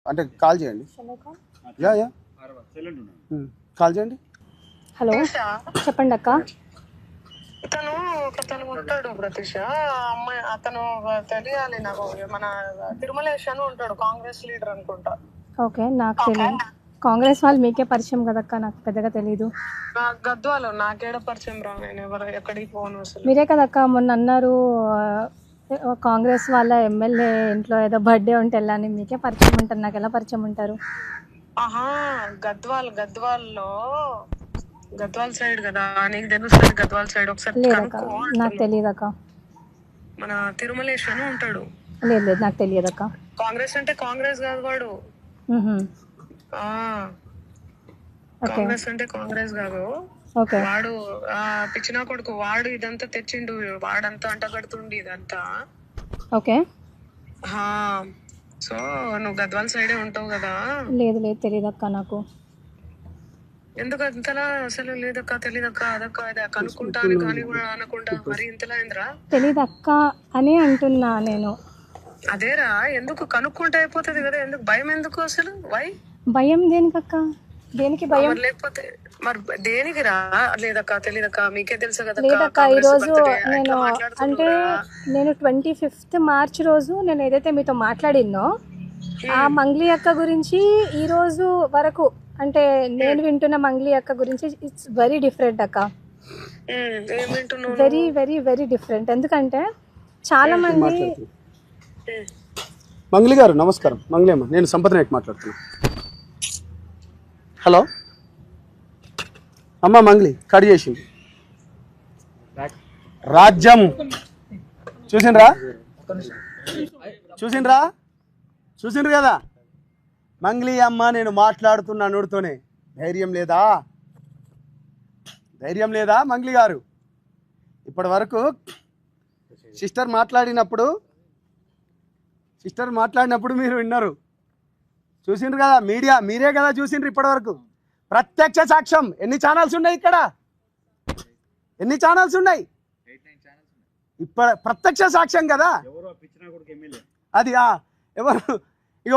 అంటే కాల్ చేయండి. Yeah yeah call చేయండి. హలో చెప్పండి అక్క. అతను ఉంటాడు ప్రతీష, అమ్మాయి అతను తెలియాలి నాకు. మన తిరుమలేష్ అని ఉంటాడు, కాంగ్రెస్ లీడర్ అనుకుంటా. ఓకే, నాకు తెలియదు. కాంగ్రెస్ వాళ్ళు మీకే పరిచయం కదక్క, నాకు పెద్దగా తెలీదు. గద్వాలు నాకేడ పరిచయం రా, నేను ఎక్కడికి పోను అసలు. మీరే కదక్క మొన్న అన్నారు కాంగ్రెస్ వాళ్ళ ఎమ్మెల్యే ఇంట్లో ఏదో బర్త్డే ఉంటే వెళ్ళాని. మీకే పరిచయం ఉంటారు, నాకు ఎలా పరిచయం ఉంటారు? ఆహా, గద్వాల్లో గద్వాల్ సైడ్ కదా, నీకు తెలుస్తుంది గద్వాల్ సైడ్. ఒకసారి లేదక్క, నాకు తెలియదక్క. మన తిరుమలేష్ అని ఉంటాడు. లేదు లేదు, నాకు తెలియదక్క. కాంగ్రెస్ అంటే కాంగ్రెస్ కాదు వాడు. కాంగ్రెస్ అంటే కాంగ్రెస్ కాదు వాడు. పిచ్చినా కొడుకు వాడు. ఇదంతా తెచ్చిండు వాడంతా, అంటగడుతుండి ఇదంతా. ఓకే, సో నువ్వు గద్వాల్ సైడే ఉంటావు కదా. లేదు లేదు, తెలియదక్క నాకు. ఎందుకు అంతలా అసలు? లేదక్క, తెలీదక్క, అదక్క అదే కనుక్కుంటాను కానీ కూడా అనకుండా మరి ఇంతలా ఏంద్రా? తెలీదక్క అని అంటున్నా నేను. అదేరా, ఎందుకు కనుక్కుంటే అయిపోతుంది కదా, ఎందుకు భయం? ఎందుకు అసలు భయం దేనికక్క? దేనికి భయం? లేకపోతే మరి దేనికి రా? లేదక్క, తెలీదక్క, మీకే తెలుసు కదా. లేదక్క, ఈ రోజు నేను అంటే నేను 25th మార్చ్ రోజు నేను ఏదైతే మీతో మాట్లాడినో ఆ మంగ్లీ అక్క గురించి ఈ రోజు వరకు, అంటే నేను వింటున్న మంగ్లీ అక్క గురించి ఇట్స్ వెరీ డిఫరెంట్ అక్క. Very very very different. ఎందుకంటే చాలా మంది. మంగ్లీ గారు నమస్కారం. మంగ్లీ అమ్మ, నేను సంపత్ నాయక్ మాట్లాడుతున్నా. హలో అమ్మ, మంగ్లీ కట్ చేసింది. రాజ్యం చూసిండ్రు కదా మంగ్లీ అమ్మ, నేను మాట్లాడుతున్నా నోడుతోనే. ధైర్యం లేదా మంగ్లీ గారు? ఇప్పటి వరకు సిస్టర్ మాట్లాడినప్పుడు మీరు విన్నారు, చూసిండ్రు కదా. మీడియా మీరే కదా చూసిండ్రు ఇప్పటి వరకు. ప్రత్యక్ష సాక్ష్యం. ఎన్ని ఛానల్స్ ఉన్నాయి ఇక్కడ? ఎన్ని ఛానల్స్ ఉన్నాయి? ప్రత్యక్ష సాక్ష్యం కదా అది. ఎవరు